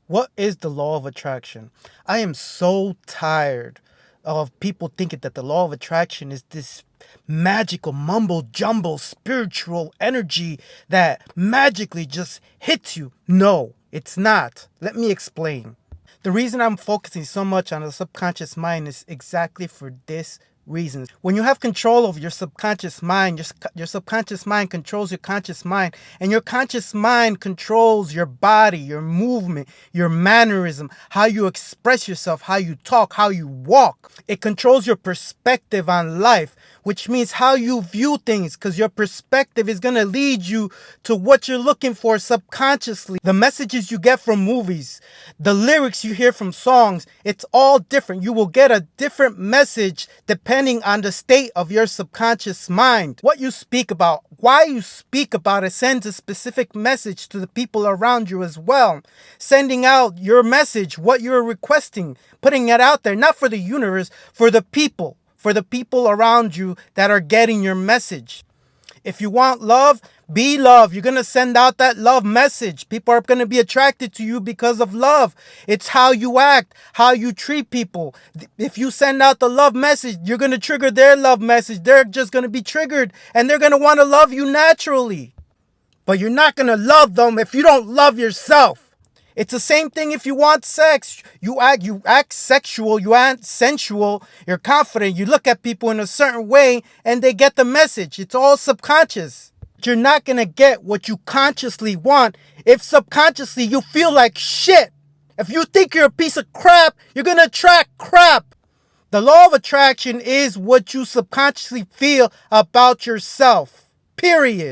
What is the law of attraction? I am so tired of people thinking that the law of attraction is this magical mumbo jumbo spiritual energy that magically just hits you. No, it's not. Let me explain. The reason I'm focusing so much on the subconscious mind is exactly for this reason. When you have control of your subconscious mind, your subconscious mind controls your conscious mind, and your conscious mind controls your body, your movement, your mannerism, how you express yourself, how you talk, how you walk. It controls your perspective on life, which means how you view things, because your perspective is going to lead you to what you're looking for subconsciously. The messages you get from movies, the lyrics you hear from songs, it's all different. You will get a different message depending on the state of your subconscious mind. What you speak about, why you speak about it sends a specific message to the people around you as well. Sending out your message, what you're requesting, putting it out there, not for the universe, for the people around you that are getting your message. If you want love, be love. You're going to send out that love message. People are going to be attracted to you because of love. It's how you act, how you treat people. If you send out the love message, you're going to trigger their love message. They're just going to be triggered and they're going to want to love you naturally. But you're not going to love them if you don't love yourself. It's the same thing if you want sex. You act sexual, you act sensual, you're confident, you look at people in a certain way and they get the message. It's all subconscious. You're not going to get what you consciously want if subconsciously you feel like shit. If you think you're a piece of crap, you're going to attract crap. The law of attraction is what you subconsciously feel about yourself. Period.